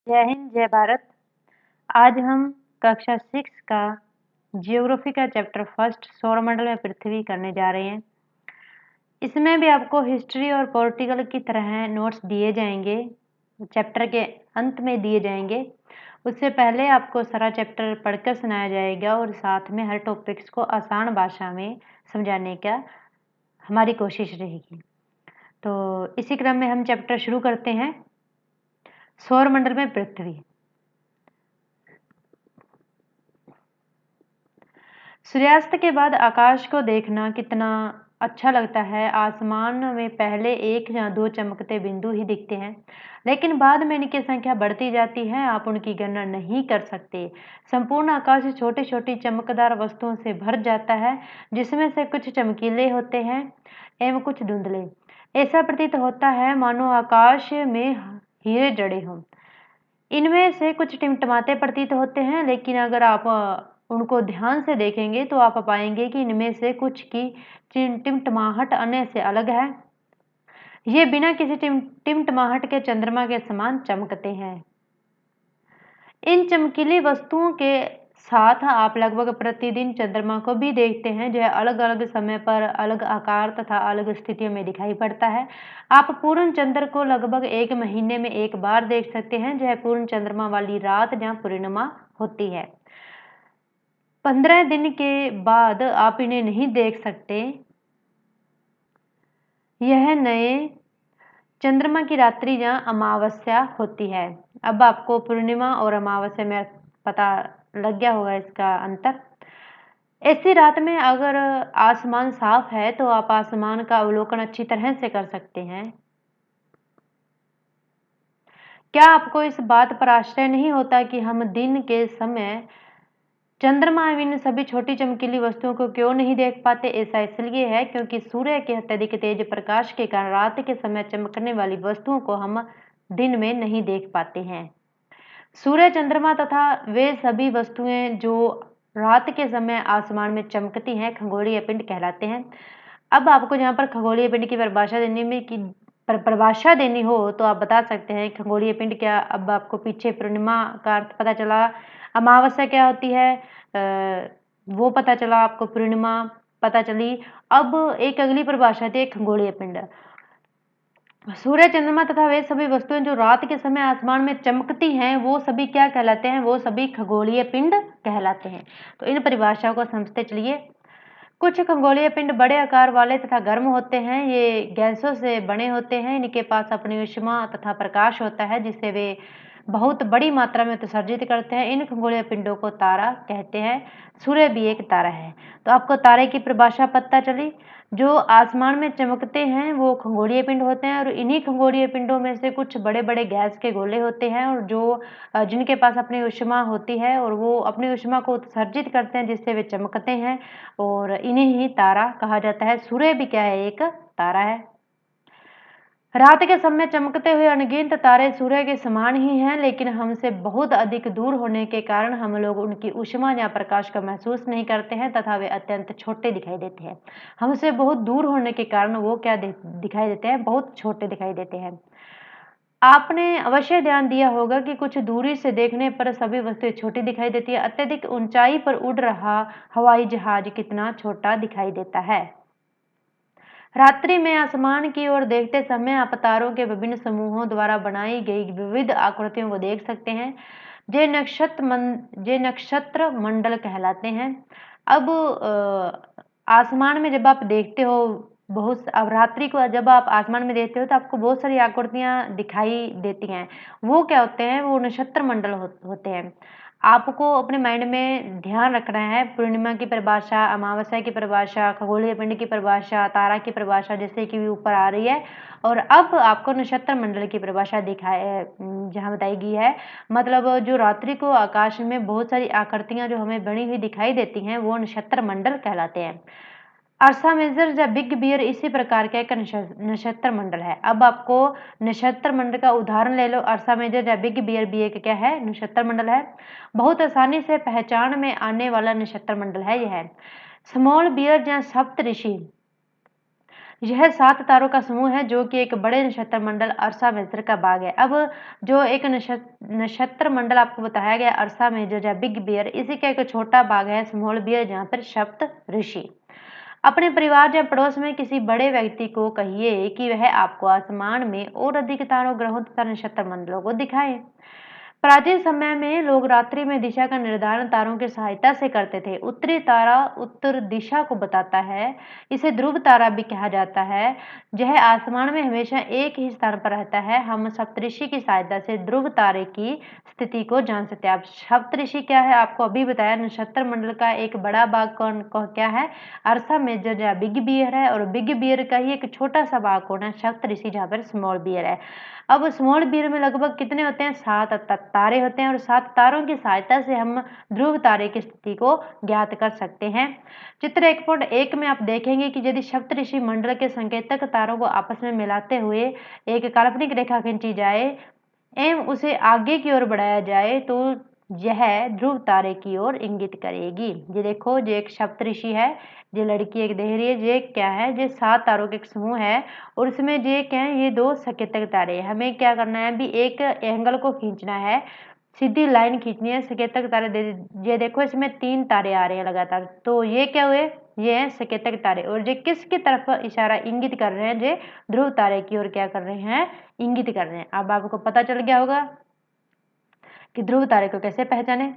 जय हिंद, जय भारत। आज हम कक्षा 6 का जियोग्राफी का चैप्टर फर्स्ट सौरमंडल में पृथ्वी करने जा रहे हैं। इसमें भी आपको हिस्ट्री और पॉलिटिकल की तरह नोट्स दिए जाएंगे, चैप्टर के अंत में दिए जाएंगे। उससे पहले आपको सारा चैप्टर पढ़कर सुनाया जाएगा और साथ में हर टॉपिक्स को आसान भाषा में समझाने का हमारी कोशिश रहेगी। तो इसी क्रम में हम चैप्टर शुरू करते हैं। सौरमंडल में पृथ्वी। सूर्यास्त के बाद आकाश को देखना कितना अच्छा लगता है। आसमान में पहले एक या दो चमकते बिंदु ही दिखते हैं, लेकिन बाद में इनकी संख्या बढ़ती जाती है। आप उनकी गणना नहीं कर सकते। संपूर्ण आकाश छोटी छोटी चमकदार वस्तुओं से भर जाता है, जिसमें से कुछ चमकीले होते हैं एवं कुछ धुंधले। ऐसा प्रतीत होता है मानो आकाश में हीरे जड़े हों। इनमें से कुछ टिमटिमाते प्रतीत होते हैं, लेकिन अगर आप उनको ध्यान से देखेंगे तो आप पाएंगे कि इनमें से कुछ की टिमटिमाहट अन्य से अलग है। ये बिना किसी टिमटिमाहट के चंद्रमा के समान चमकते हैं। इन चमकीली वस्तुओं के साथ आप लगभग प्रतिदिन चंद्रमा को भी देखते हैं, जो अलग अलग समय पर अलग आकार तथा अलग स्थितियों में दिखाई पड़ता है। आप पूर्ण चंद्र को लगभग एक महीने में एक बार देख सकते हैं, जो पूर्ण चंद्रमा वाली रात जहाँ पूर्णिमा होती है। 15 दिन के बाद आप इन्हें नहीं देख सकते। यह नए चंद्रमा की रात्रि जहाँ अमावस्या होती है। अब आपको पूर्णिमा और अमावस्या में पता लग गया होगा इसका अंतर। ऐसी रात में अगर आसमान साफ है तो आप आसमान का अवलोकन अच्छी तरह से कर सकते हैं। क्या आपको इस बात पर आश्चर्य नहीं होता कि हम दिन के समय चंद्रमा एवं इन सभी छोटी चमकीली वस्तुओं को क्यों नहीं देख पाते? ऐसा इसलिए है क्योंकि सूर्य के अत्यधिक तेज प्रकाश के कारण रात के समय चमकने वाली वस्तुओं को हम दिन में नहीं देख पाते हैं। सूर्य, चंद्रमा तथा वे सभी वस्तुएं जो रात के समय आसमान में चमकती हैं खगोलीय पिंड कहलाते हैं। अब आपको जहाँ पर खगोलीय पिंड की परिभाषा देनी हो तो आप बता सकते हैं खगोलीय पिंड क्या। अब आपको पीछे पूर्णिमा का अर्थ पता चला, अमावस्या क्या होती है वो पता चला, आपको पूर्णिमा पता चली। अब एक अगली परिभाषा थी खगोलीय पिंड। सूर्य, चंद्रमा तथा वे सभी वस्तुएं जो रात के समय आसमान में चमकती हैं वो सभी क्या कहलाते हैं? वो सभी खगोलीय पिंड कहलाते हैं। तो इन परिभाषाओं को समझते चलिए। कुछ खगोलीय पिंड बड़े आकार वाले तथा गर्म होते हैं। ये गैसों से बने होते हैं। इनके पास अपनी ऊष्मा तथा प्रकाश होता है, जिसे वे बहुत बड़ी मात्रा में उत्सर्जित करते हैं। इन खगोलीय पिंडों को तारा कहते हैं। सूर्य भी एक तारा है। तो आपको तारे की परिभाषा पता चली। जो आसमान में चमकते हैं वो खगोलीय पिंड होते हैं, और इन्हीं खगोलीय पिंडों में से कुछ बड़े बड़े गैस के गोले होते हैं, और जो जिनके पास अपनी ऊष्मा होती है और वो अपनी ऊष्मा को उत्सर्जित करते हैं, जिससे वे चमकते हैं, और इन्हें ही तारा कहा जाता है। सूर्य भी क्या है? एक तारा है। रात के समय चमकते हुए अनगिनत तारे सूर्य के समान ही हैं, लेकिन हमसे बहुत अधिक दूर होने के कारण हम लोग उनकी ऊष्मा या प्रकाश का महसूस नहीं करते हैं तथा वे अत्यंत छोटे दिखाई देते हैं। हमसे बहुत दूर होने के कारण वो क्या दिखाई देते हैं? बहुत छोटे दिखाई देते हैं। आपने अवश्य ध्यान दिया होगा कि कुछ दूरी से देखने पर सभी वस्तुएं छोटी दिखाई देती है। अत्यधिक ऊंचाई पर उड़ रहा हवाई जहाज कितना छोटा दिखाई देता है। रात्रि में आसमान की ओर देखते समय आप तारों के विभिन्न समूहों द्वारा बनाई गई विविध आकृतियों को देख सकते हैं। जे नक्षत्र मंडल कहलाते हैं। अब आसमान में जब आप देखते हो अब रात्रि को जब आप आसमान में देखते हो तो आपको बहुत सारी आकृतियां दिखाई देती हैं। वो क्या होते हैं? वो नक्षत्र मंडल होते हैं। आपको अपने माइंड में ध्यान रखना है पूर्णिमा की परिभाषा, अमावस्या की परिभाषा, खगोलीय पिंड की परिभाषा, तारा की परिभाषा जैसे कि ऊपर आ रही है। और अब आपको नक्षत्र मंडल की परिभाषा जहाँ बताई गई है। मतलब जो रात्रि को आकाश में बहुत सारी आकृतियां जो हमें बनी हुई दिखाई देती हैं वो नक्षत्र मंडल कहलाते हैं। अर्सा मेजर या बिग बियर इसी प्रकार का एक नक्षत्र मंडल है। अब आपको नक्षत्र मंडल का उदाहरण ले लो। अर्सा मेजर या बिग बियर भी एक क्या है? नक्षत्र मंडल है। बहुत आसानी से पहचान में आने वाला नक्षत्र मंडल है यह। स्मॉल बियर या सप्त ऋषि यह 7 तारों का समूह है जो कि एक बड़े नक्षत्र मंडल अर्सा मेजर का भाग है। अब जो एक नक्षत्र मंडल आपको बताया गया अर्सा मेजर या बिग बियर, इसी का एक छोटा भाग है स्मॉल बियर, जहाँ पर सप्त ऋषि। अपने परिवार या पड़ोस में किसी बड़े व्यक्ति को कहिए कि वह आपको आसमान में और अधिक तारों, ग्रहों तथा नक्षत्र मंडलों को दिखाए। प्राचीन समय में लोग रात्रि में दिशा का निर्धारण तारों की सहायता से करते थे। उत्तरी तारा उत्तर दिशा को बताता है, इसे ध्रुव तारा भी कहा जाता है। यह आसमान में हमेशा एक ही स्थान पर रहता है। हम सप्तऋषि की सहायता से ध्रुव तारे की स्थिति को जान सकते हैं। अब सप्तऋषि क्या है आपको अभी बताया। नक्षत्र मंडल का एक बड़ा भाग क्या है, अर्सा मेजर या बिग बियर है, और बिग बियर का ही एक छोटा सा भाग कौन है, सप्तऋषि, जहाँ पर स्मॉल बियर है। अब स्मॉल बियर में लगभग कितने होते हैं, 7 तारे होते हैं, और 7 तारों की सहायता से हम ध्रुव तारे की स्थिति को ज्ञात कर सकते हैं। चित्र 1.1 में आप देखेंगे कि यदि सप्तऋषि मंडल के संकेतक तारों को आपस में मिलाते हुए एक काल्पनिक रेखा खींची जाए एवं उसे आगे की ओर बढ़ाया जाए तो यह ध्रुव तारे की ओर इंगित करेगी। ये देखो, ये एक सप्तऋषि है, ये लड़की एक देख रही है, ये क्या है, ये 7 तारों के एक समूह है, और इसमें ये क्या है, ये 2 संकेतक तारे। हमें क्या करना है, अभी एक एंगल को खींचना है, सीधी लाइन खींचनी है। संकेतक तारे ये देखो, इसमें 3 तारे आ रहे हैं लगातार, तो ये क्या हुए, ये है संकेतक तारे, और ये किसकी तरफ इशारा इंगित कर रहे हैं, ये ध्रुव तारे की ओर क्या कर रहे हैं, इंगित कर रहे हैं। अब आपको पता चल गया होगा कि ध्रुव तारे को कैसे पहचाने।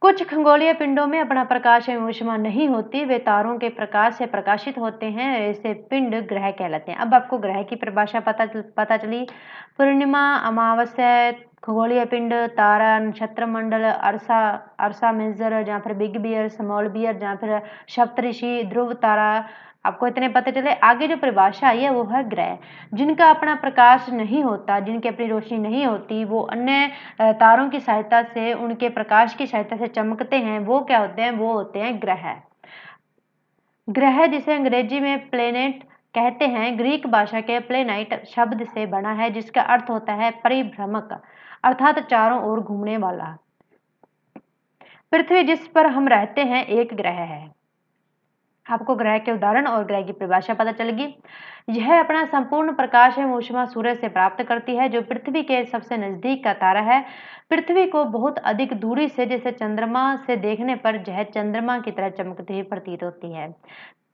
कुछ खगोलीय पिंडों में अपना प्रकाश एवं ऊष्मा नहीं होती, वे तारों के प्रकाश से प्रकाशित होते हैं, ऐसे पिंड ग्रह कहलाते हैं। अब आपको ग्रह की परिभाषा पता चली। पूर्णिमा, अमावस्या, खगोलीय पिंड, तारा, नक्षत्र मंडल, अर्सा मेजर, जहाँ पर बिग बियर, स्मॉल बियर, जहाँ पर सप्तऋषि, ध्रुव तारा, आपको इतने पता चले। आगे जो परिभाषा आई है वो है ग्रह, जिनका अपना प्रकाश नहीं होता, जिनकी अपनी रोशनी नहीं होती, वो अन्य तारों की सहायता से, उनके प्रकाश की सहायता से चमकते हैं, वो क्या होते हैं, वो होते हैं ग्रह। ग्रह जिसे अंग्रेजी में प्लेनेट कहते हैं, ग्रीक भाषा के प्लेनाइट शब्द से बना है, जिसका अर्थ होता है परिभ्रमक, अर्थात चारों ओर घूमने वाला। पृथ्वी जिस पर हम रहते हैं एक ग्रह है। आपको ग्रह के उदाहरण और ग्रह की परिभाषा पता चलेगी। यह अपना संपूर्ण प्रकाश एवं ऊष्मा सूर्य से प्राप्त करती है, जो पृथ्वी के सबसे नजदीक का तारा है। पृथ्वी को बहुत अधिक दूरी से, जैसे चंद्रमा से देखने पर यह चंद्रमा की तरह चमकती हुई प्रतीत होती है।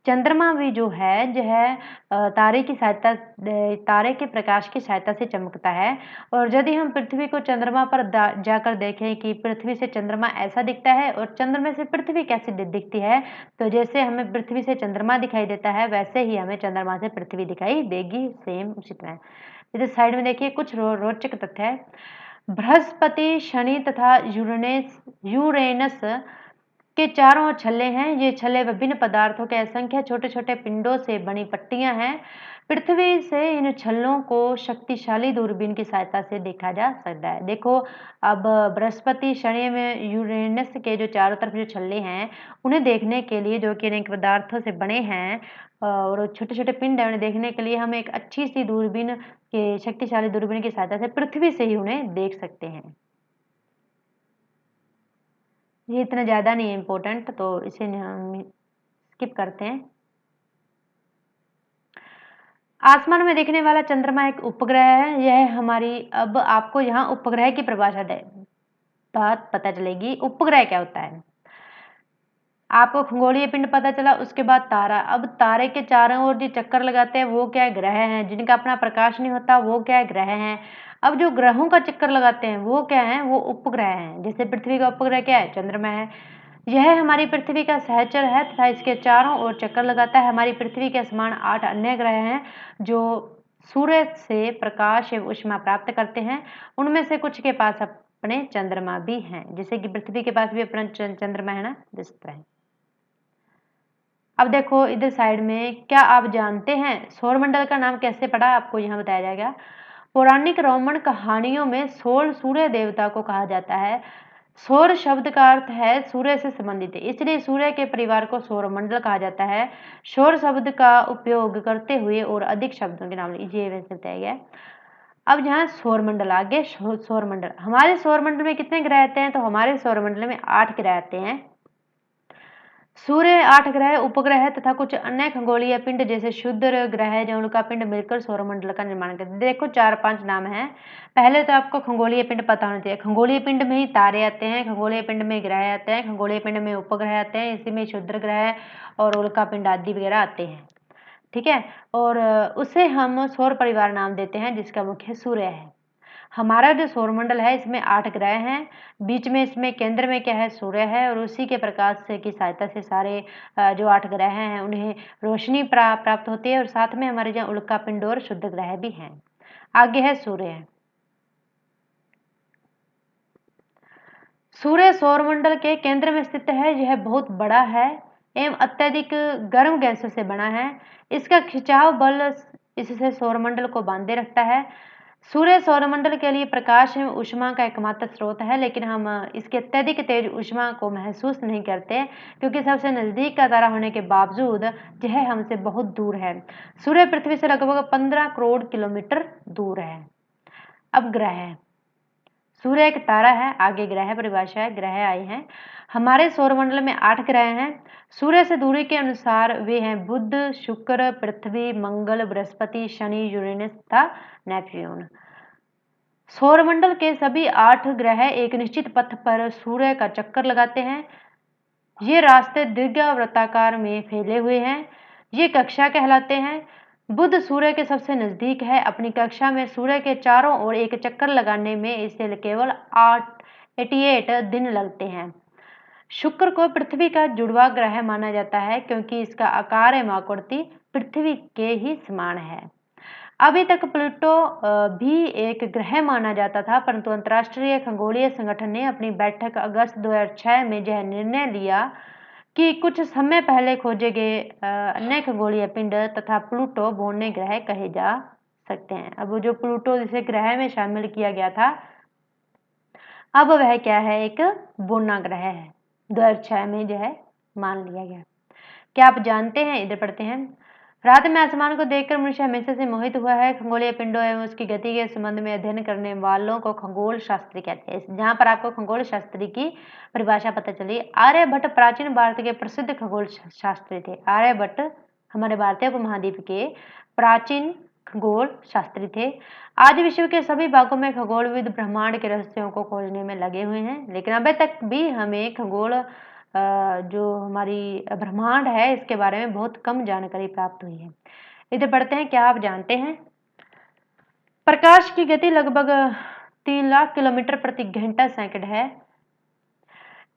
चंद्रमा भी जो है जो है तारे के प्रकाश की सहायता से चमकता है। और यदि हम पृथ्वी को चंद्रमा पर जाकर देखें कि पृथ्वी से चंद्रमा ऐसा दिखता है और चंद्रमा से पृथ्वी कैसी दिखती है, तो जैसे हमें पृथ्वी से चंद्रमा दिखाई देता है, वैसे ही हमें चंद्रमा से पृथ्वी दिखाई देगी, सेम उसी तरह। इधर साइड में देखिए कुछ रोचक तथ्य है। बृहस्पति, शनि तथा यूरेनस के चारों छल्ले हैं। ये छल्ले विभिन्न पदार्थों के असंख्य छोटे छोटे पिंडों से बनी पट्टियां हैं। पृथ्वी से इन छल्लों को शक्तिशाली दूरबीन की सहायता से देखा जा सकता है। देखो, अब बृहस्पति, शनि में यूरेनस के जो चारों तरफ जो छल्ले हैं, उन्हें देखने के लिए, जो कि अनेक पदार्थों से बने हैं और छोटे छोटे पिंड है, उन्हें देखने के लिए हम एक अच्छी सी दूरबीन के शक्तिशाली दूरबीन की सहायता से पृथ्वी से ही उन्हें देख सकते हैं। ये इतना ज़्यादा नहीं है इम्पोर्टेंट, तो इसे हम स्किप करते हैं। आसमान में दिखने वाला चंद्रमा एक उपग्रह है। यह हमारी, अब आपको यहाँ उपग्रह की परिभाषा बात पता चलेगी। उपग्रह क्या होता है, आपको खगोलीय पिंड पता चला, उसके बाद तारा। अब तारे के चारों ओर जो चक्कर लगाते हैं वो क्या है, ग्रह हैं। जिनका अपना प्रकाश नहीं होता वो क्या है, ग्रह हैं। अब जो ग्रहों का चक्कर लगाते हैं वो क्या है, वो उपग्रह हैं। जैसे पृथ्वी का उपग्रह क्या है, चंद्रमा है। यह हमारी पृथ्वी का सहचर है तथा इसके चारों ओर चक्कर लगाता है। हमारी पृथ्वी के समान 8 अन्य ग्रह हैं जो सूर्य से प्रकाश एवं ऊष्मा प्राप्त करते हैं। उनमें से कुछ के पास अपने चंद्रमा भी हैं, जैसे कि पृथ्वी के पास भी अपना चंद्रमा है ना, जिस तरह। अब देखो इधर साइड में, क्या आप जानते हैं सौरमंडल का नाम कैसे पड़ा, आपको यहाँ बताया जाएगा। पौराणिक रोमन कहानियों में सौर सूर्य देवता को कहा जाता है। सौर शब्द का अर्थ है सूर्य से संबंधित है, इसलिए सूर्य के परिवार को सौरमंडल कहा जाता है। सौर शब्द का उपयोग करते हुए और अधिक शब्दों के नाम ये वैसे बताया गया। अब यहाँ सौरमंडल, आगे सौरमंडल, हमारे सौरमंडल में कितने ग्रह आते हैं, तो हमारे सौरमंडल में 8 ग्रह आते हैं। सूर्य, 8 ग्रह, उपग्रह तथा कुछ अन्य खगोलीय पिंड जैसे क्षुद्र ग्रह जो उल्का पिंड मिलकर सौरमंडल का निर्माण करते हैं। देखो 4-5 नाम हैं। पहले तो आपको खगोलीय पिंड पता होना चाहिए। खगोलीय पिंड में ही तारे आते हैं, खगोलीय पिंड में ग्रह आते हैं, खगोलीय पिंड में उपग्रह आते हैं, इसी में क्षुद्र ग्रह और उल्का पिंड आदि वगैरह आते हैं। ठीक है, और उसे हम सौर परिवार नाम देते हैं, जिसका मुख्य सूर्य है। हमारा जो सौरमंडल है इसमें 8 ग्रह हैं, बीच में इसमें केंद्र में क्या है, सूर्य है, और उसी के प्रकाश से की सहायता से सारे जो 8 ग्रह हैं उन्हें रोशनी प्राप्त होती है, और साथ में हमारे यहाँ उल्का पिंड और शुद्ध ग्रह भी हैं। आगे है सूर्य। सूर्य सौरमंडल के केंद्र में स्थित है। यह बहुत बड़ा है एवं अत्यधिक गर्म गैसों से बना है। इसका खिंचाव बल इससे सौरमंडल को बांधे रखता है। सूर्य सौरमंडल के लिए प्रकाश एवं ऊष्मा का एकमात्र स्रोत है, लेकिन हम इसके अत्यधिक तेज ऊष्मा को महसूस नहीं करते, क्योंकि सबसे नजदीक का तारा होने के बावजूद यह हमसे बहुत दूर है। सूर्य पृथ्वी से लगभग 15 करोड़ किलोमीटर दूर है। अब ग्रह। सूर्य एक तारा है, आगे ग्रह परिभाषा है, ग्रह आए हैं। हमारे सौरमंडल में 8 ग्रह हैं। सूर्य से दूरी के अनुसार वे हैं बुध, शुक्र, पृथ्वी, मंगल, बृहस्पति, शनि, यूरेनस तथा नेपच्यून। सौरमंडल के सभी 8 ग्रह एक निश्चित पथ पर सूर्य का चक्कर लगाते हैं। ये रास्ते दीर्घवृत्ताकार में फैले हुए हैं। ये कक्षा कहलाते हैं। बुध सूर्य के सबसे नजदीक है। अपनी कक्षा में सूर्य के चारों ओर एक चक्कर लगाने में इसे केवल 88 दिन लगते हैं। शुक्र को पृथ्वी का जुड़वा ग्रह माना जाता है, क्योंकि इसका आकार एवं आकृति पृथ्वी के ही समान है। अभी तक प्लूटो भी एक ग्रह माना जाता था, परंतु अंतर्राष्ट्रीय खगोलीय संगठन ने अपनी बैठक अगस्त 2006 में यह निर्णय लिया कि कुछ समय पहले खोजे गए अन्य खगोलीय पिंड तथा प्लूटो बोने ग्रह कहे जा सकते हैं। अब जो प्लूटो जिसे ग्रह में शामिल किया गया था, अब वह क्या है, एक बोना ग्रह है। 2006 में जो है मान लिया गया। क्या आप जानते हैं, इधर पढ़ते हैं। रात में आसमान को देखकर मनुष्य हमेशा से मोहित हुआ है। खगोलीय पिंडों एवं उसकी गति के संबंध में अध्ययन करने वालों को खगोल शास्त्री कहते हैं। जहां पर आपको खगोल शास्त्री की परिभाषा पता चली। आर्यभट्ट प्राचीन भारत के प्रसिद्ध खगोल शास्त्री थे। आर्यभट्ट हमारे भारतीय उपमहाद्वीप के प्राचीन खगोल शास्त्री थे। आज विश्व के सभी भागों में खगोलविद ब्रह्मांड के रहस्यों को खोजने में लगे हुए हैं, लेकिन अभी तक भी हमें खगोल जो हमारी ब्रह्मांड है इसके बारे में बहुत कम जानकारी प्राप्त हुई है। इधर पढ़ते हैं। क्या आप जानते हैं, प्रकाश की गति लगभग 3 लाख किलोमीटर प्रति घंटा सेकंड है।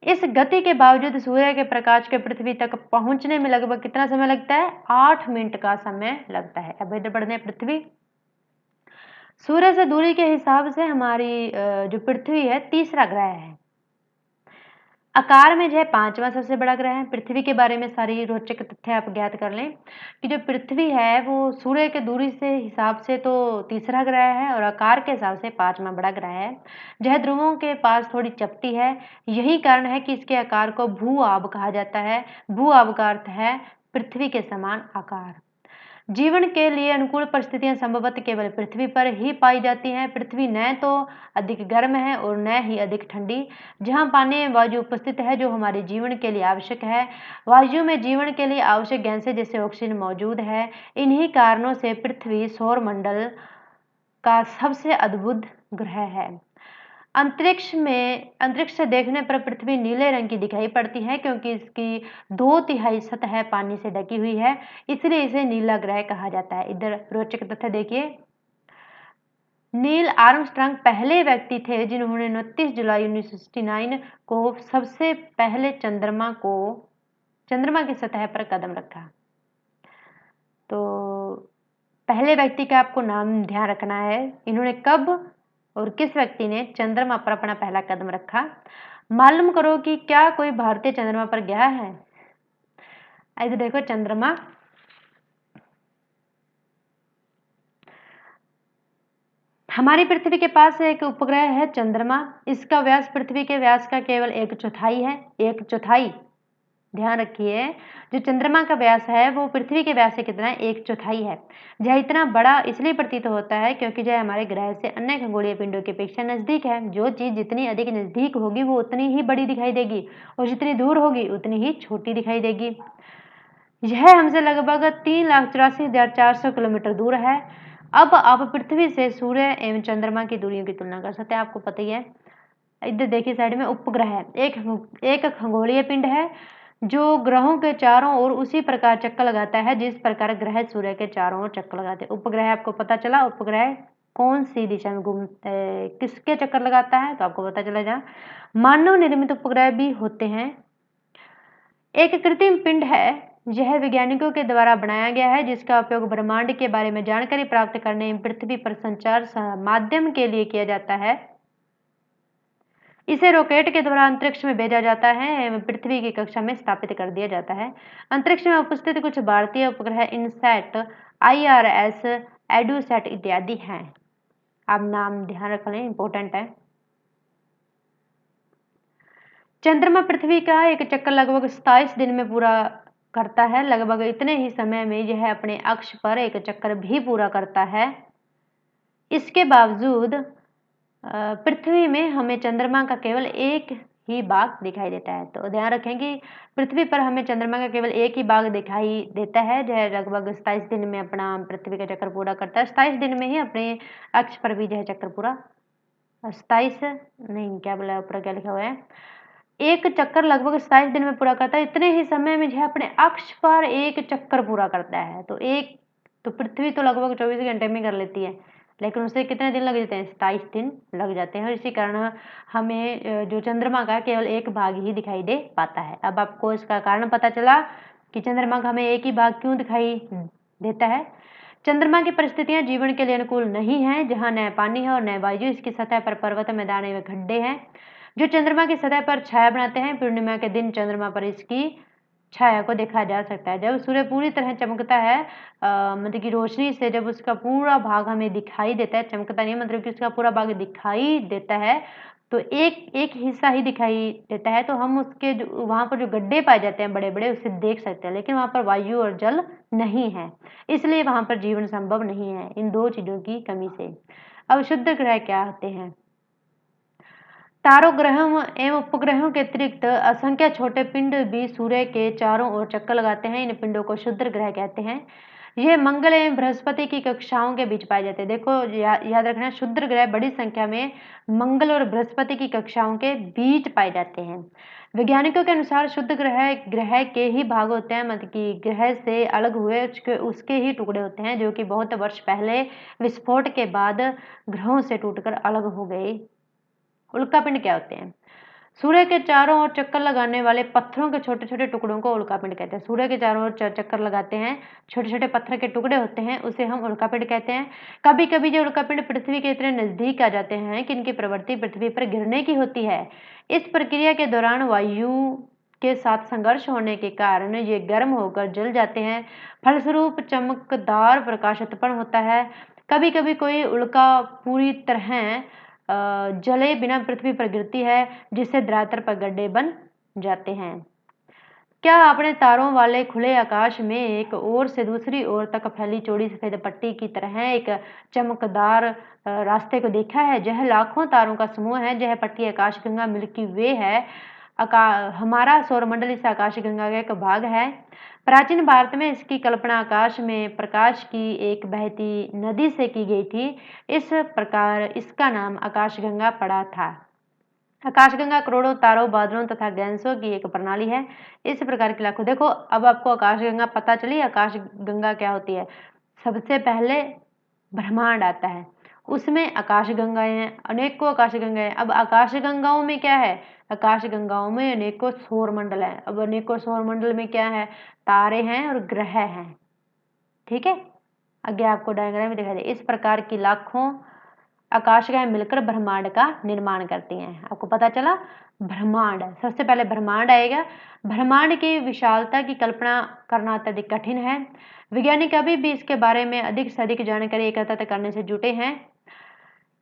इस गति के बावजूद सूर्य के प्रकाश के पृथ्वी तक पहुंचने में लगभग कितना समय लगता है, 8 मिनट का समय लगता है। अब इधर पढ़ते हैं पृथ्वी। सूर्य से दूरी के हिसाब से हमारी जो पृथ्वी है तीसरा ग्रह है। आकार में जो है 5वां सबसे बड़ा ग्रह है। पृथ्वी के बारे में सारी रोचक तथ्य आप ज्ञात कर लें कि जो पृथ्वी है वो सूर्य के दूरी से हिसाब से तो तीसरा ग्रह है, और आकार के हिसाब से 5वां बड़ा ग्रह है। यह ध्रुवों के पास थोड़ी चपटी है। यही कारण है कि इसके आकार को भू आब कहा जाता है। भू आब का अर्थ है पृथ्वी के समान आकार। जीवन के लिए अनुकूल परिस्थितियां संभवतः केवल पृथ्वी पर ही पाई जाती हैं। पृथ्वी न तो अधिक गर्म है और न ही अधिक ठंडी। जहां पानी में वायु उपस्थित है जो हमारे जीवन के लिए आवश्यक है। वायु में जीवन के लिए आवश्यक गैसें जैसे ऑक्सीजन मौजूद है। इन्हीं कारणों से पृथ्वी सौरमंडल का सबसे अद्भुत ग्रह है। अंतरिक्ष से देखने पर पृथ्वी नीले रंग की दिखाई पड़ती है, क्योंकि इसकी 2/3 सतह पानी से ढकी हुई है, इसलिए इसे नीला ग्रह कहा जाता है। इधर रोचक तथ्य देखिए। नील आर्मस्ट्रांग पहले व्यक्ति थे जिन्होंने 29 जुलाई 1969 को सबसे पहले चंद्रमा की सतह पर कदम रखा। तो पहले व्यक्ति का आपको नाम ध्यान रखना है। इन्होंने कब और किस व्यक्ति ने चंद्रमा पर अपना पहला कदम रखा। मालूम करो कि क्या कोई भारतीय चंद्रमा पर गया है। ऐसे देखो, चंद्रमा हमारी पृथ्वी के पास एक उपग्रह है चंद्रमा। इसका व्यास पृथ्वी के व्यास का केवल 1/4 है। 1/4 ध्यान रखिए, जो चंद्रमा का व्यास है वो पृथ्वी के व्यास से कितना है, 1/4 है। यह इतना बड़ा इसलिए प्रतीत होता है क्योंकि यह हमारे ग्रह से अन्य खगोलीय पिंडों की अपेक्षा नजदीक है। जो चीज जितनी अधिक नजदीक होगी वो उतनी ही बड़ी दिखाई देगी और जितनी दूर होगी उतनी ही छोटी दिखाई देगी। यह हमसे लगभग 3,84,400 किलोमीटर दूर है। अब आप पृथ्वी से सूर्य एवं चंद्रमा की दूरियों की तुलना कर सकते हैं। आपको पता ही है, इधर देखिए साइड में उपग्रह है, एक खगोलीय पिंड है जो ग्रहों के चारों ओर उसी प्रकार चक्कर लगाता है जिस प्रकार ग्रह सूर्य के चारों ओर चक्कर लगाते हैं। उपग्रह आपको पता चला, उपग्रह कौन सी दिशा में किसके चक्कर लगाता है, तो आपको पता चला जहाँ मानव निर्मित उपग्रह भी होते हैं। एक कृत्रिम पिंड है, यह वैज्ञानिकों के द्वारा बनाया गया है जिसका उपयोग ब्रह्मांड के बारे में जानकारी प्राप्त करने एवं पृथ्वी पर संचार माध्यम के लिए किया जाता है। इसे रॉकेट के द्वारा अंतरिक्ष में भेजा जाता है एवं पृथ्वी की कक्षा में स्थापित कर दिया जाता है। अंतरिक्ष में उपस्थित कुछ भारतीय उपग्रह इनसैट, IRS, एडुसैट इत्यादि हैं। आप नाम ध्यान रख लें, इंपॉर्टेंट है। चंद्रमा पृथ्वी का एक चक्कर लगभग 27 दिन में पूरा करता है। लगभग इतने ही समय में यह अपने अक्ष पर एक चक्कर भी पूरा करता है। इसके बावजूद पृथ्वी में हमें चंद्रमा का केवल एक ही भाग दिखाई देता है। तो ध्यान रखें कि पृथ्वी पर हमें चंद्रमा का केवल एक ही भाग दिखाई देता है। जो लगभग 27 दिन में अपना पृथ्वी का चक्कर पूरा करता है। 27 दिन में ही अपने अक्ष पर भी यह चक्कर पूरा 27 नहीं, क्या बोला ऊपर, क्या लिखा हुआ है, एक चक्कर लगभग 27 दिन में पूरा करता है। इतने ही समय में यह अपने अक्ष पर एक चक्कर पूरा करता है। तो पृथ्वी तो लगभग 24 घंटे में कर लेती है, लेकिन उसे कितने दिन लग जाते हैं, 27 दिन लग जाते हैं। और इसी कारण हमें जो चंद्रमा का केवल एक भाग ही दिखाई दे पाता है। अब आपको इसका कारण पता चला कि चंद्रमा का हमें एक ही भाग क्यों दिखाई देता है। चंद्रमा की परिस्थितियां जीवन के लिए अनुकूल नहीं है, जहां न पानी है और न वायु। इसकी सतह पर पर्वत, मैदान एवं खड्डे हैं जो चंद्रमा की सतह पर छाया बनाते हैं। पूर्णिमा के दिन चंद्रमा पर इसकी छाया को देखा जा सकता है। जब सूर्य पूरी तरह चमकता है, मतलब कि रोशनी से जब उसका पूरा भाग हमें दिखाई देता है, चमकता नहीं मतलब कि उसका पूरा भाग दिखाई देता है, तो एक एक हिस्सा ही दिखाई देता है, तो हम उसके वहां पर जो गड्ढे पाए जाते हैं बड़े बड़े, उसे देख सकते हैं। लेकिन वहां पर वायु और जल नहीं है, इसलिए वहां पर जीवन संभव नहीं है इन दो चीजों की कमी से। अब शुद्ध ग्रह क्या होते हैं। तारों, ग्रहों एवं उपग्रहों के अतिरिक्त असंख्य छोटे पिंड भी सूर्य के चारों ओर चक्कर लगाते हैं। इन पिंडों को क्षुद्र ग्रह कहते हैं। ये मंगल एवं बृहस्पति की कक्षाओं के बीच पाए जाते हैं। देखो याद रखना, क्षुद्र ग्रह बड़ी संख्या में मंगल और बृहस्पति की कक्षाओं के बीच पाए जाते हैं। वैज्ञानिकों के अनुसार शुद्ध ग्रह के ही भाग होते हैं, मतलब कि ग्रह से अलग हुए उसके ही टुकड़े होते हैं जो कि बहुत वर्ष पहले विस्फोट के बाद ग्रहों से टूटकर अलग हो गए। उल्कापिंड क्या होते हैं। सूर्य के चारों ओर चक्कर लगाने वाले पत्थरों के छोटे छोटे टुकड़ों को उल्कापिंड कहते हैं। सूर्य के चारों ओर चक्कर लगाते हैं, छोटे छोटे पत्थर के टुकड़े होते हैं, उसे हम उल्कापिंड कहते हैं। कभी कभी ये उल्कापिंड पृथ्वी के इतने नजदीक आ जाते हैं कि इनकी प्रवृत्ति पृथ्वी पर गिरने की होती है। इस प्रक्रिया के दौरान वायु के साथ संघर्ष होने के कारण ये गर्म होकर जल जाते हैं। फलस्वरूप चमकदार प्रकाश उत्पन्न होता है। कभी कभी कोई उल्का पूरी तरह जले बिना पृथ्वी पर गिरती है, जिससे धरातल पर गड्ढे बन जाते हैं। क्या आपने तारों वाले खुले आकाश में एक ओर से दूसरी ओर तक फैली चौड़ी सफेद पट्टी की तरह एक चमकदार रास्ते को देखा है। यह लाखों तारों का समूह है। यह पट्टी आकाशगंगा मिल्की वे है। हमारा सौरमंडल इस आकाशगंगा का एक भाग है। प्राचीन भारत में इसकी कल्पना आकाश में प्रकाश की एक बहती नदी से की गई थी। इस प्रकार इसका नाम आकाशगंगा पड़ा था। आकाशगंगा करोड़ों तारों, बादलों तथा गैसों की एक प्रणाली है। इस प्रकार की लाखों, देखो अब आपको आकाशगंगा पता चली। आकाशगंगा क्या होती है। सबसे पहले ब्रह्मांड आता है, उसमें आकाशगंगाएं हैं, अनेकों आकाशगंगाएं। अब आकाशगंगाओं में क्या है, आकाशगंगाओं में अनेकों सौरमंडल है। अब अनेकों सौरमंडल में क्या है, तारे हैं और ग्रह हैं। ठीक है, आगे आपको डायग्राम में दिखाई दे। इस प्रकार की लाखों आकाशगंगाएं मिलकर ब्रह्मांड का निर्माण करती हैं। आपको पता चला, ब्रह्मांड सबसे पहले ब्रह्मांड आएगा। ब्रह्मांड की विशालता की कल्पना करना अत्यधिक कठिन है। वैज्ञानिक अभी भी इसके बारे में अधिक से अधिक जानकारी एकत्रित करने से जुटे हैं।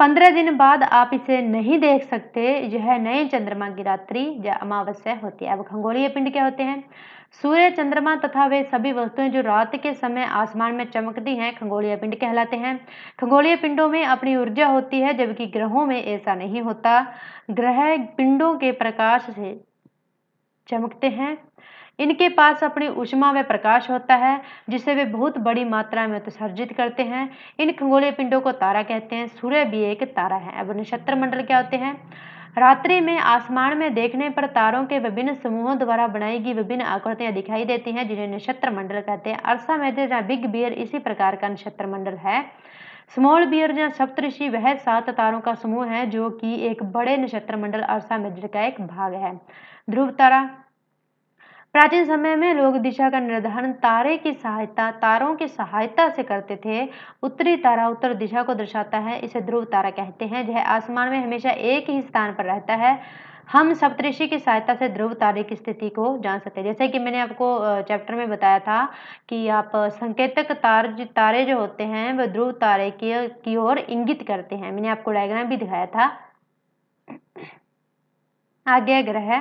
15 दिन बाद आप इसे नहीं देख सकते। यह नए चंद्रमा की रात्रि या अमावस्या होती है। अब खगोलीय पिंड क्या होते हैं? सूर्य, चंद्रमा तथा वे सभी वस्तुएं जो रात के समय आसमान में चमकती हैं खगोलीय पिंड कहलाते हैं। खगोलीय पिंडों में अपनी ऊर्जा होती है, जबकि ग्रहों में ऐसा नहीं होता। ग्रह पिंडों के प्रकाश से चमकते हैं। इनके पास अपनी ऊष्मा व प्रकाश होता है, जिसे वे बहुत बड़ी मात्रा में उत्सर्जित करते हैं। इन खगोलीय पिंडों को तारा कहते हैं। सूर्य भी एक तारा है। अब नक्षत्र मंडल क्या होते हैं? रात्रि में आसमान में देखने पर तारों के विभिन्न समूहों द्वारा बनाई गई विभिन्न आकृतियां दिखाई देती हैं, जिन्हें नक्षत्र मंडल कहते हैं। अर्सा मेजर या बिग बियर इसी प्रकार का नक्षत्र मंडल है। स्मॉल बियर या सप्तऋषि वह 7 तारों का समूह है जो कि एक बड़े नक्षत्र मंडल अर्सा मेजर का एक भाग है। ध्रुव तारा। प्राचीन समय में लोग दिशा का निर्धारण तारों की सहायता से करते थे। उत्तरी तारा उत्तर दिशा को दर्शाता है, इसे ध्रुव तारा कहते हैं। यह आसमान में हमेशा एक ही स्थान पर रहता है। हम सप्तऋषि की सहायता से ध्रुव तारे की स्थिति को जान सकते हैं। जैसे कि मैंने आपको चैप्टर में बताया था कि आप संकेतक तारे जो होते हैं वह ध्रुव तारे की ओर इंगित करते हैं। मैंने आपको डायग्राम भी दिखाया था। आगे ग्रह।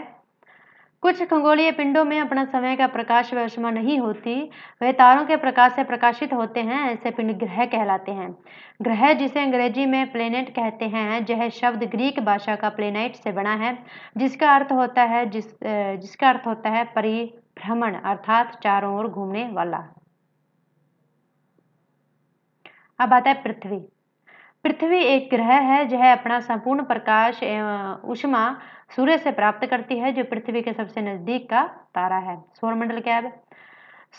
कुछ खगोलीय पिंडों में अपना समय का प्रकाश व ऊष्मा नहीं होती, वे तारों के प्रकाश से प्रकाशित होते हैं। ऐसे पिंड ग्रह कहलाते हैं। ग्रह, जिसे अंग्रेजी में प्लेनेट कहते हैं, यह शब्द ग्रीक भाषा का प्लेनाइट से बना है, जिसका अर्थ होता है परिभ्रमण, अर्थात चारों ओर घूमने वाला। अब आता है पृथ्वी। पृथ्वी एक ग्रह है। यह अपना संपूर्ण प्रकाश एवं ऊष्मा सूर्य से प्राप्त करती है, जो पृथ्वी के सबसे नजदीक का तारा है। सौरमंडल क्या है?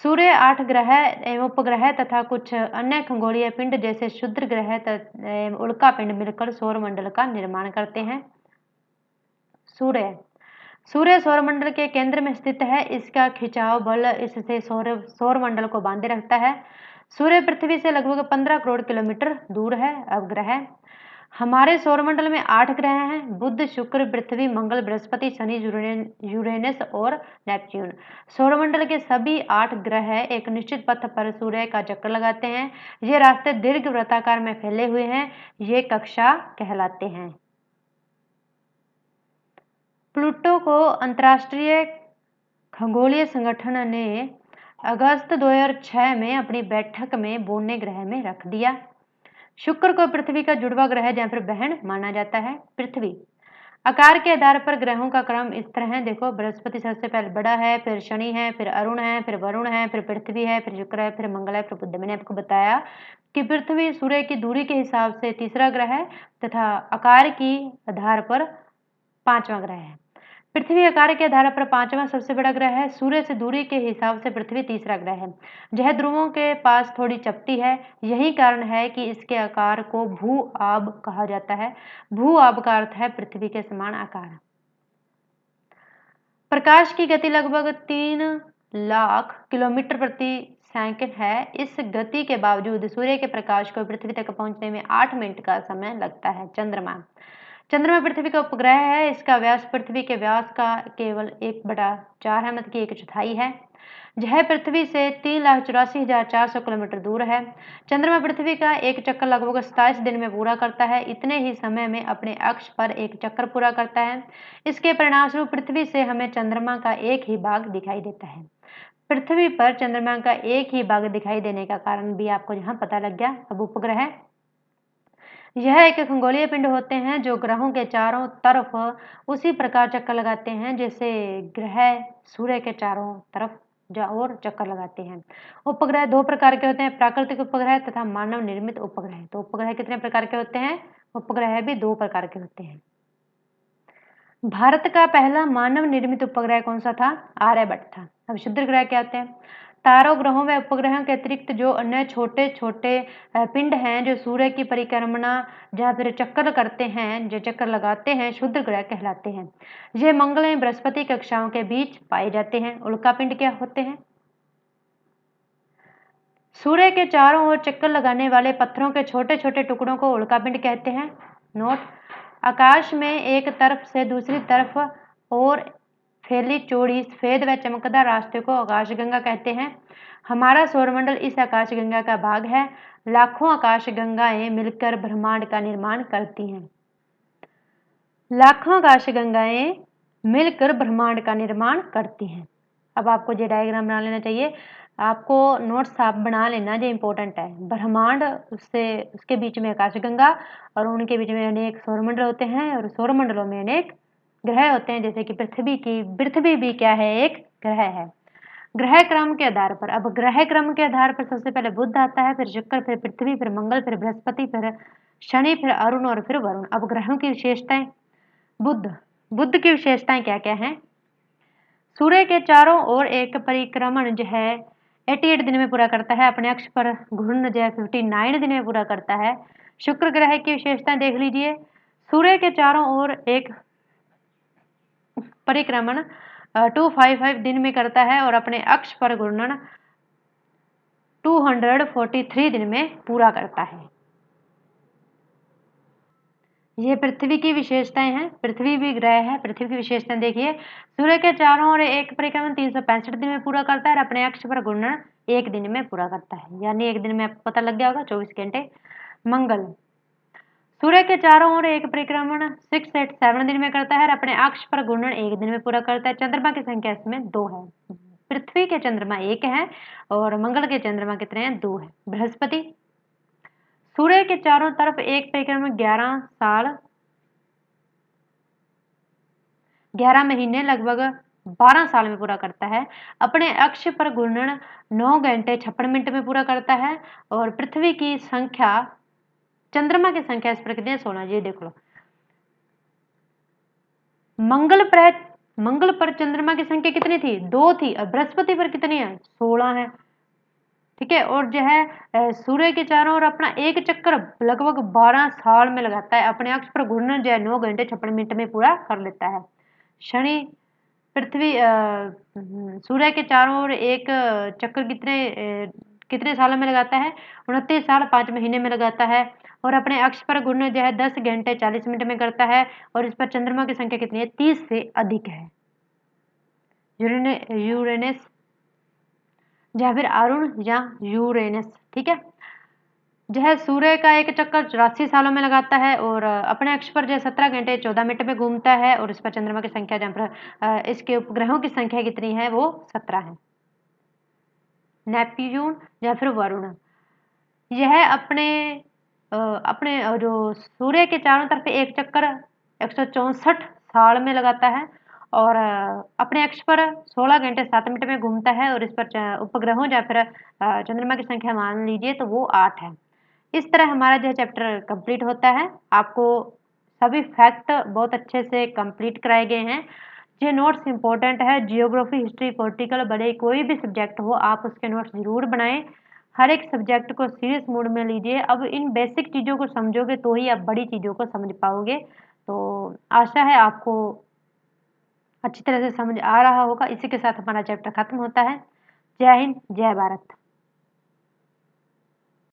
सूर्य, 8 ग्रह एवं उपग्रह तथा कुछ अन्य खगोलीय पिंड जैसे क्षुद्र ग्रह एवं उल्का पिंड मिलकर सौरमंडल का निर्माण करते हैं। सूर्य सौरमंडल के केंद्र में स्थित है। इसका खिंचाव बल इससे सौरमंडल को बांधे रखता है। सूर्य पृथ्वी से लगभग 15 करोड़ किलोमीटर दूर है। अब ग्रह। हमारे सौरमंडल में 8 ग्रह हैं: बुध, शुक्र, पृथ्वी, मंगल, बृहस्पति, शनि, यूरेनस और नेपच्यून। सौरमंडल के सभी 8 ग्रह एक निश्चित पथ पर सूर्य का चक्कर लगाते हैं। ये रास्ते दीर्घ वृत्ताकार में फैले हुए हैं। ये कक्षा कहलाते हैं। प्लूटो को अंतर्राष्ट्रीय खगोलीय संगठन ने अगस्त 2006 में अपनी बैठक में बोने ग्रह में रख दिया। शुक्र को पृथ्वी का जुड़वा ग्रह या फिर बहन माना जाता है। पृथ्वी। आकार के आधार पर ग्रहों का क्रम इस तरह है। देखो, बृहस्पति सबसे पहले बड़ा है, फिर शनि है, फिर अरुण है, फिर वरुण है, फिर पृथ्वी है, फिर शुक्र है, फिर मंगल है, फिर बुध। मैंने आपको बताया कि पृथ्वी सूर्य की दूरी के हिसाब से तीसरा ग्रह है तथा आकार की आधार पर 5वां ग्रह है। पृथ्वी आकार के आधार पर 5वां सबसे बड़ा ग्रह है। सूर्य से दूरी के हिसाब से पृथ्वी तीसरा ग्रह है। यह ध्रुवों के पास थोड़ी चपटी है। यही कारण है कि इसके आकार को भू आब कहा जाता है। भू आब का अर्थ है पृथ्वी के समान आकार। प्रकाश की गति लगभग 3 लाख किलोमीटर प्रति सेकंड है। इस गति के बावजूद सूर्य के प्रकाश को पृथ्वी तक पहुंचने में 8 मिनट का समय लगता है। चंद्रमा पृथ्वी का उपग्रह है। इसका व्यास पृथ्वी के व्यास का केवल 1/4 है, मतलब कि 1/4 है। यह पृथ्वी से 3,84,400 किलोमीटर दूर है। चंद्रमा पृथ्वी का एक चक्कर लगभग 27 दिन में पूरा करता है। इतने ही समय में अपने अक्ष पर एक चक्कर पूरा करता है। इसके परिणामस्वरूप पृथ्वी से हमें चंद्रमा का एक ही भाग दिखाई देता है। पृथ्वी पर चंद्रमा का एक ही भाग दिखाई देने का कारण भी आपको यहाँ पता लग गया। अब उपग्रह। यह एक खगोलीय पिंड होते हैं जो ग्रहों के चारों तरफ उसी प्रकार चक्कर लगाते हैं जैसे ग्रह सूर्य के चारों तरफ और चक्कर लगाते हैं। उपग्रह 2 प्रकार के होते हैं: प्राकृतिक उपग्रह तथा मानव निर्मित उपग्रह। तो उपग्रह कितने प्रकार के होते हैं? उपग्रह भी 2 प्रकार के होते हैं। भारत का पहला मानव निर्मित उपग्रह कौन सा था? आर्यभट्ट था। अब क्षुद्र ग्रह क्या होते हैं? तारों, ग्रहों व उपग्रहों के अतिरिक्त जो अन्य छोटे छोटे पिंड हैं जो सूर्य की परिक्रमा या फिर चक्कर करते हैं, जो चक्कर लगाते हैं, क्षुद्र ग्रह कहलाते हैं। ये मंगल एवं बृहस्पति कक्षाओं के बीच पाए जाते हैं। उल्का पिंड क्या होते हैं? सूर्य के चारों ओर चक्कर लगाने वाले पत्थरों के छोटे छोटे टुकड़ों को उल्का पिंड कहते हैं। नोट: आकाश में एक तरफ से दूसरी तरफ और फैली चौड़ी सफेद व चमकदार रास्ते को आकाशगंगा कहते हैं। हमारा सौरमंडल इस आकाशगंगा का भाग है। लाखों आकाशगंगाएं मिलकर ब्रह्मांड का निर्माण करती हैं। लाखों आकाशगंगाएं मिलकर ब्रह्मांड का निर्माण करती हैं। अब आपको ये डायग्राम बना लेना चाहिए। आपको नोट्स आप बना लेना, जो इम्पोर्टेंट है। ब्रह्मांड, उससे उसके बीच में आकाशगंगा और उनके बीच में अनेक सौरमंडल होते हैं और सौरमंडलों में अनेक ग्रह होते हैं, जैसे कि पृथ्वी भी क्या है, एक ग्रह है। ग्रह क्रम के आधार पर, अब ग्रह क्रम के आधार पर सबसे पहले बुध आता है, फिर शुक्र, फिर पृथ्वी, फिर मंगल, फिर बृहस्पति, फिर शनि, फिर अरुण और फिर वरुण। अब ग्रहों की विशेषताएं। बुध की विशेषताएं क्या क्या हैं? सूर्य के चारों ओर एक परिक्रमण जो है 88 दिन में पूरा करता है। अपने अक्ष पर घूर्णन जो है 59 दिन में पूरा करता है। शुक्र ग्रह की विशेषताएं देख लीजिए। सूर्य के चारों ओर एक परिक्रमण 255 दिन में करता है और अपने अक्ष पर घूर्णन 243 दिन में पूरा करता है। ये पृथ्वी की विशेषताएं हैं। पृथ्वी भी ग्रह है। पृथ्वी की विशेषताएं देखिए। सूर्य के चारों ओर एक परिक्रमण 365 दिन में पूरा करता है और अपने अक्ष पर घूर्णन 1 दिन में पूरा करता है, यानी 1 दिन में आपको पता लग गया होगा 24 घंटे। मंगल सूर्य के चारों ओर एक परिक्रमण 687 दिन में करता है और अपने अक्ष पर घूर्णन 1 दिन में पूरा करता है। चंद्रमा की संख्या इसमें 2 है। पृथ्वी के चंद्रमा 1 है और मंगल के चंद्रमा कितने हैं? 2 है। बृहस्पति सूर्य के चारों तरफ एक परिक्रमण 11 महीने लगभग 12 साल में पूरा करता है। अपने अक्ष पर घूर्णन 9 घंटे 56 मिनट में पूरा करता है और पृथ्वी की संख्या, चंद्रमा की संख्या इस पर कितनी है? 16। ये देख लो। मंगल पर चंद्रमा की संख्या कितनी थी? 2 थी और बृहस्पति पर कितनी है? 16 है। ठीक है। और जो है सूर्य के चारों ओर अपना एक चक्कर लगभग 12 साल में लगाता है। अपने अक्ष पर घूर्णन जो है 9 घंटे 56 मिनट में पूरा कर लेता है। शनि पृथ्वी सूर्य के चारों ओर एक चक्कर कितने सालों में लगाता है? 29 साल 5 महीने में लगाता है और अपने अक्ष पर घूर्णन जो है 10 घंटे 40 मिनट में करता है और इस पर चंद्रमा की संख्या कितनी है? 30 से अधिक है। यूरेनस या फिर अरुण या यूरेनस, ठीक है। यह सूर्य का एक चक्कर 84 सालों में लगाता है और अपने अक्ष पर जो 17 घंटे 14 मिनट में घूमता है और इस पर चंद्रमा की संख्या, जहाँ पर इसके उपग्रहों की संख्या कितनी है? वो 17 है। नेपच्यून या फिर वरुण, यह अपने जो सूर्य के चारों तरफ एक चक्कर 164 साल में लगाता है और अपने अक्ष पर 16 घंटे 7 मिनट में घूमता है और इस पर उपग्रहों या फिर चंद्रमा की संख्या मान लीजिए तो वो 8 है। इस तरह हमारा जो चैप्टर कंप्लीट होता है। आपको सभी फैक्ट बहुत अच्छे से कंप्लीट कराए गए हैं। ये नोट्स इंपॉर्टेंट है। जियोग्राफी, हिस्ट्री, पॉलिटिकल, भले कोई भी सब्जेक्ट हो, आप उसके नोट्स जरूर बनाएं। हर एक सब्जेक्ट को सीरियस मूड में लीजिए। अब इन बेसिक चीज़ों को समझोगे तो ही आप बड़ी चीज़ों को समझ पाओगे। तो आशा है आपको अच्छी तरह से समझ आ रहा होगा। इसी के साथ हमारा चैप्टर खत्म होता है। जय हिंद, जय भारत।